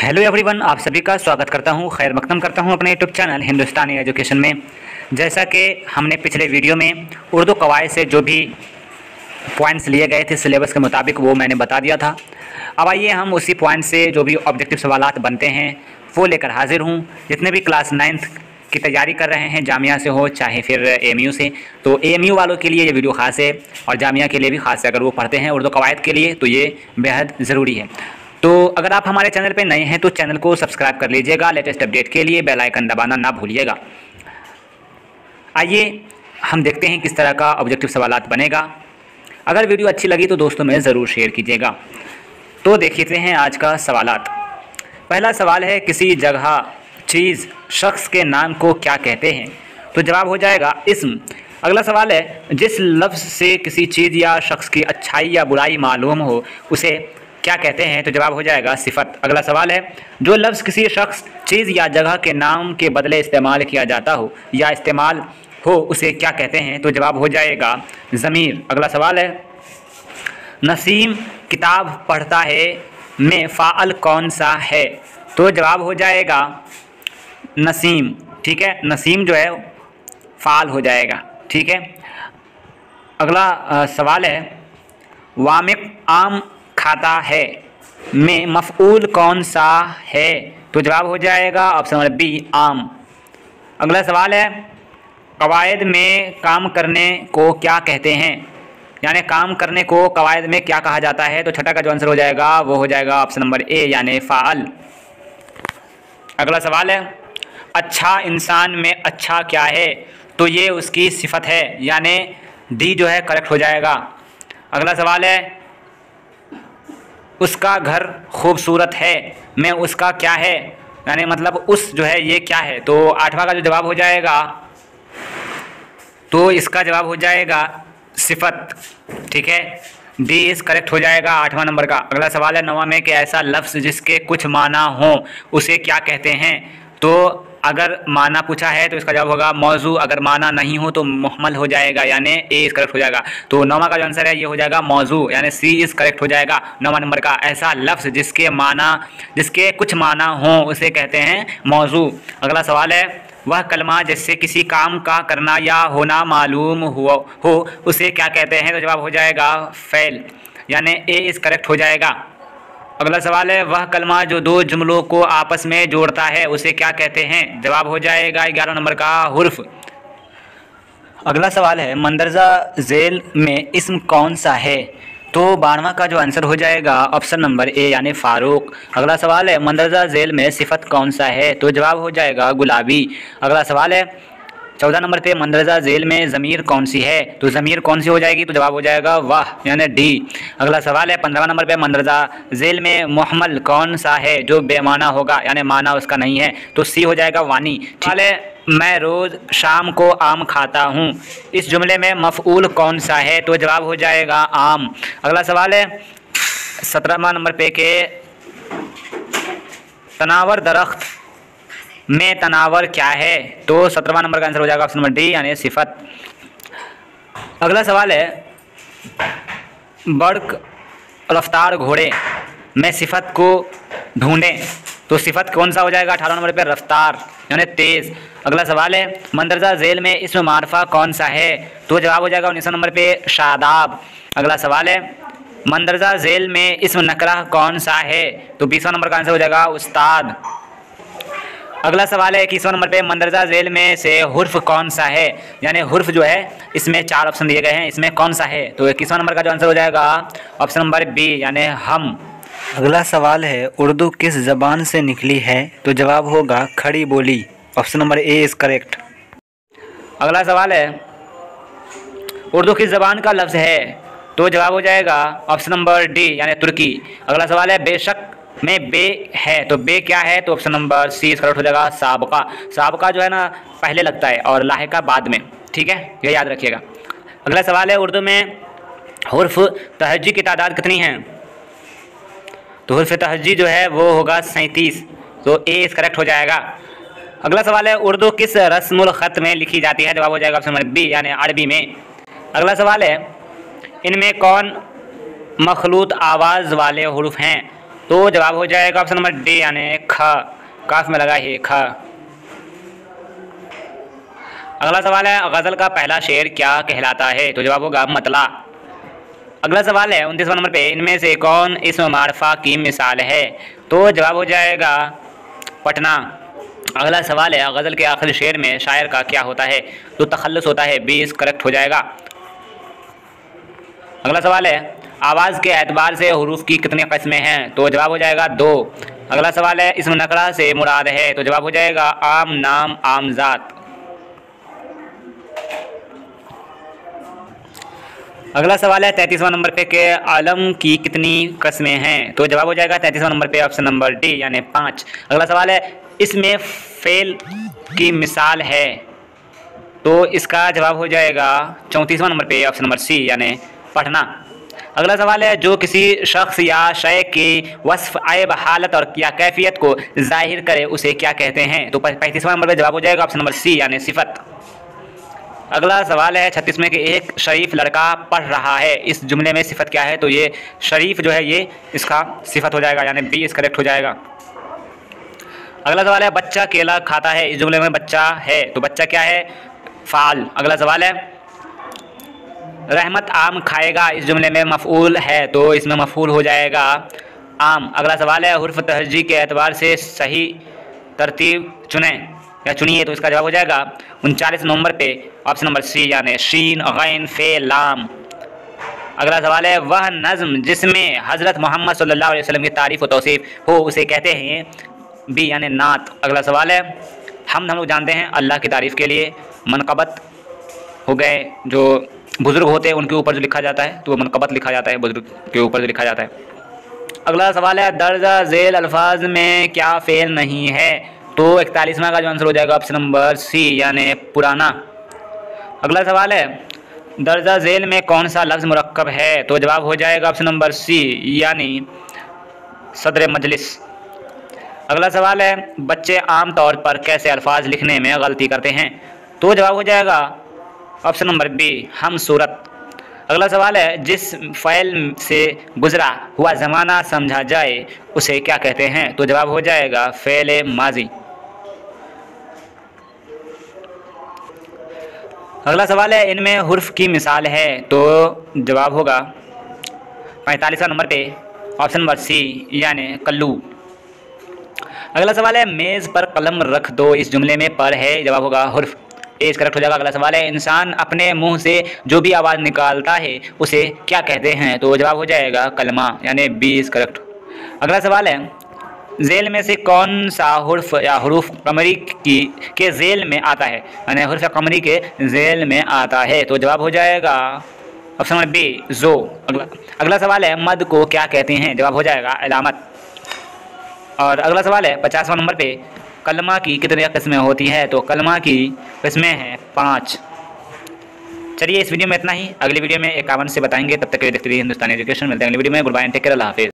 Hello everyone, आप सभी का स्वागत करता हूं, खैर मकदम करता हूं अपने यूट्यूब चैनल हिंदुस्तानी एजुकेशन में। जैसा कि हमने पिछले वीडियो में उर्दू कवायद से जो भी पॉइंट्स लिए गए थे सिलेबस के मुताबिक वो मैंने बता दिया था। अब आइए हम उसी पॉइंट से जो भी ऑब्जेक्टिव सवालात बनते हैं वो लेकर हाजिर हूँ। जितने भी क्लास 9th की तैयारी कर रहे हैं, जामिया से हो चाहे फिर AMU से, तो AMU वालों के लिए ये वीडियो ख़ास है और जामिया के लिए भी ख़ास है। अगर वो पढ़ते हैं उर्दू कवायद के लिए तो ये बेहद ज़रूरी है। तो अगर आप हमारे चैनल पे नए हैं तो चैनल को सब्सक्राइब कर लीजिएगा। लेटेस्ट अपडेट के लिए बेल आइकन दबाना ना भूलिएगा। आइए हम देखते हैं किस तरह का ऑब्जेक्टिव सवालात बनेगा। अगर वीडियो अच्छी लगी तो दोस्तों में ज़रूर शेयर कीजिएगा। तो देखते हैं आज का सवालात। पहला सवाल है, किसी जगह, चीज़, शख्स के नाम को क्या कहते हैं? तो जवाब हो जाएगा इस्म। अगला सवाल है, जिस लफ्ज़ से किसी चीज़ या शख्स की अच्छाई या बुराई मालूम हो उसे क्या कहते हैं? तो जवाब हो जाएगा सिफत। अगला सवाल है, जो लफ्ज़ किसी शख्स, चीज़ या जगह के नाम के बदले इस्तेमाल किया जाता हो या इस्तेमाल हो उसे क्या कहते हैं? तो जवाब हो जाएगा ज़मीर। अगला सवाल है, नसीम किताब पढ़ता है में फ़ाअल कौन सा है? तो जवाब हो जाएगा नसीम। ठीक है, नसीम जो है फ़ाअल हो जाएगा। ठीक है। अगला सवाल है, वामिक आम खाता है में मफ़ऊल कौन सा है? तो जवाब हो जाएगा ऑप्शन नंबर बी, आम। अगला सवाल है, कवायद में काम करने को क्या कहते हैं? यानी काम करने को कवायद में क्या कहा जाता है? तो छठा का जो आंसर हो जाएगा वो हो जाएगा ऑप्शन नंबर ए यानी फ़ाअल। अगला सवाल है, अच्छा इंसान में अच्छा क्या है? तो ये उसकी सिफत है यानी डी जो है करेक्ट हो जाएगा। अगला सवाल है, उसका घर खूबसूरत है में उसका क्या है? यानी मतलब उस जो है ये क्या है? तो आठवां का जो जवाब हो जाएगा तो इसका जवाब हो जाएगा सिफत। ठीक है, डी इस करेक्ट हो जाएगा आठवां नंबर का। अगला सवाल है, नौवां में कि ऐसा लफ्ज़ जिसके कुछ माना हो उसे क्या कहते हैं? तो अगर माना पूछा है तो इसका जवाब होगा मौजू। अगर माना नहीं हो तो मुहम्मल हो जाएगा यानी ए इस करेक्ट हो जाएगा। तो नौवां का जो आंसर है ये हो जाएगा मौजू यानी सी इस करेक्ट हो जाएगा। नौवां नंबर का, ऐसा लफ्ज़ जिसके कुछ माना हो उसे कहते हैं मौजू। अगला सवाल है, वह कलमा जिससे किसी काम का करना या होना मालूम हो उसे क्या कहते हैं? तो जवाब हो जाएगा फ़ैल यानी ए इस करेक्ट हो जाएगा। अगला सवाल है, वह कलमा जो दो जुमलों को आपस में जोड़ता है उसे क्या कहते हैं? जवाब हो जाएगा 11 नंबर का हुर्फ। अगला सवाल है, मंदरजा झेल में इस्म कौन सा है? तो 12वां का जो आंसर हो जाएगा ऑप्शन नंबर ए यानी फ़ारूक। अगला सवाल है, मंदरजा झेल में सिफत कौन सा है? तो जवाब हो जाएगा गुलाबी। अगला सवाल है, 14 नंबर पे मंदरजा झेल में ज़मीर कौन सी है? तो ज़मीर कौन सी हो जाएगी? तो जवाब हो जाएगा वाह यानी डी। अगला सवाल है, 15वां नंबर पे मंदरजा झेल में मुहम्मल कौन सा है जो बेमाना होगा यानी माना उसका नहीं है? तो सी हो जाएगा वानी। सवाल है, मैं रोज़ शाम को आम खाता हूँ, इस जुमले में मफ़ऊल कौन सा है? तो जवाब हो जाएगा आम। अगला सवाल है, 17वां नंबर पे के तनावर दरख्त में तनावर क्या है? तो 17वां नंबर का आंसर हो जाएगा ऑप्शन नंबर डी यानी सिफत। अगला सवाल है, बड़क रफ्तार घोड़े में सिफत को ढूंढें, तो सिफत कौन सा हो जाएगा? 18 नंबर पे रफ्तार यानी तेज़। अगला सवाल है, मंदरजा झेल में इस्म मारफा कौन सा है? तो जवाब हो जाएगा 19 नंबर पे शादाब। अगला सवाल है, मंदरजा झेल में इस्म नकरा कौन सा है? तो 20वां नंबर का आंसर हो जाएगा उस्ताद। अगला सवाल है, 21वां नंबर पे मंदरजा झेल में से हुर्फ कौन सा है? यानी हुर्फ जो है इसमें 4 ऑप्शन दिए गए हैं, इसमें कौन सा है? तो 21वां नंबर का जो आंसर हो जाएगा ऑप्शन नंबर बी यानी हम। अगला सवाल है, उर्दू किस ज़बान से निकली है? तो जवाब होगा खड़ी बोली, option number A is correct. अगला सवाल है, उर्दू किस ज़बान का लफ्ज़ है? तो जवाब हो जाएगा ऑप्शन नंबर डी यानी तुर्की। अगला सवाल है, बेशक में बे है, तो बे क्या है? तो ऑप्शन नंबर सी करेक्ट हो जाएगा साबका। साबका जो है ना पहले लगता है और लाहिका बाद में। ठीक है, ये याद रखिएगा। अगला सवाल है, उर्दू में हुर्फ तहज्जी की तादाद कितनी है? तो हुर्फ तहज्जी जो है वो होगा 37, तो ए इस करेक्ट हो जाएगा। अगला सवाल है, उर्दू किस रस्मुल ख़त में लिखी जाती है? जवाब हो जाएगा ऑप्शन नंबर बी यानी अरबी में। अगला सवाल है, इनमें कौन मखलूत आवाज़ वाले हुरूफ हैं? तो जवाब हो जाएगा ऑप्शन नंबर डी यानी ख, काफ में लगा है ख। अगला सवाल है गज़ल का पहला शेर क्या कहलाता है? तो जवाब होगा मतला। अगला सवाल है 29वां नंबर पे, इनमें से कौन इस्म मारफा की मिसाल है? तो जवाब हो जाएगा पटना। अगला सवाल है गज़ल के आखिरी शेर में शायर का क्या होता है? तो तखल्लुस होता है, 20 करेक्ट हो जाएगा। अगला सवाल है आवाज़ के एतबार से हुरूफ की कितनी किस्में हैं? तो जवाब हो जाएगा 2। अगला सवाल है इस्म नकरा से मुराद है? तो जवाब हो जाएगा आम, नाम, आम ज़ात। अगला सवाल है 33वां नंबर पे के आलम की कितनी किस्में हैं? तो जवाब हो जाएगा 33वां नंबर पे ऑप्शन नंबर डी यानी 5। अगला सवाल है इसमें फेल की मिसाल है? तो इसका जवाब हो जाएगा 34वां नंबर पे ऑप्शन नंबर सी यानी पढ़ना। अगला सवाल है जो किसी शख्स या शय की वस्फ, ऐब, हालत और या कैफियत को जाहिर करे उसे क्या कहते हैं? तो 35वां नंबर पे जवाब हो जाएगा ऑप्शन नंबर सी यानी सिफत। अगला सवाल है 36 में कि एक शरीफ लड़का पढ़ रहा है, इस जुमले में सिफत क्या है? तो ये शरीफ जो है ये इसका सिफत हो जाएगा यानी 20 करेक्ट हो जाएगा। अगला सवाल है बच्चा केला खाता है, इस जुमले में बच्चा है, तो बच्चा क्या है? फाल। अगला सवाल है रहमत आम खाएगा, इस जुमले में मफ़ऊल है, तो इसमें मफ़ऊल हो जाएगा आम। अगला सवाल है हुर्फ तहजी के एतबार से सही तरतीब चुनें या चुनिए, तो इसका जवाब हो जाएगा 39 नंबर पे ऑप्शन नंबर सी यानी शीन, गैन, फे, लाम। अगला सवाल है वह नज़्म जिसमें हज़रत मोहम्मद सल्लल्लाहु अलैहि वसल्लम की तारीफ़ व तौसीफ़ हो उसे कहते हैं? बी यानी नात। अगला सवाल है हम लोग जानते हैं अल्लाह की तारीफ़ के लिए मनक़बत हो गए, जो बुज़ुर्ग होते हैं उनके ऊपर जो लिखा जाता है तो वो मनक़बत लिखा जाता है, बुज़ुर्ग के ऊपर जो लिखा जाता है। अगला सवाल है दर्जा झेल अल्फाज में क्या फ़ेल नहीं है? तो 41वां का जो आंसर हो जाएगा ऑप्शन नंबर सी यानी पुराना। अगला सवाल है दर्जा झेल में कौन सा लफ्ज़ मुरक्कब है? तो जवाब हो जाएगा ऑप्शन नंबर सी यानी सदर मजलिस। अगला सवाल है बच्चे आम तौर पर कैसे अल्फाज लिखने में गलती करते हैं? तो जवाब हो जाएगा ऑप्शन नंबर बी हम सूरत। अगला सवाल है जिस फ़ैल से गुज़रा हुआ ज़माना समझा जाए उसे क्या कहते हैं? तो जवाब हो जाएगा फ़ेल माजी। अगला सवाल है इनमें हुर्फ की मिसाल है? तो जवाब होगा 45वां नंबर पे ऑप्शन नंबर सी यानी कल्लू। अगला सवाल है मेज़ पर कलम रख दो, इस जुमले में पर है, जवाब होगा हुर्फ, एज करेक्ट हो जाएगा। अगला सवाल है इंसान अपने मुंह से जो भी आवाज़ निकालता है उसे क्या कहते हैं? तो जवाब हो जाएगा कलमा यानी 20 करेक्ट। अगला सवाल है झेल में से कौन सा हुर्फ या हुरूफ कमरी के झेल में आता है? यानी हुर्फ कमरी के झेल में आता है, तो जवाब हो जाएगा ऑप्शन नंबर बी जो। अगला सवाल है मद को क्या कहते हैं? जवाब हो जाएगा अलामत। और अगला सवाल है 50वां नंबर पे कलमा की कितनी किस्में होती है? तो कलमा की किस्में हैं 5। चलिए इस वीडियो में इतना ही, अगली वीडियो में 51 से बताएंगे। तब तक के लिए देखते रहिए हिंदुस्तानी एजुकेशन। मिलते हैं अगली वीडियो में। Good bye and take care, अल्लाह हाफिज़।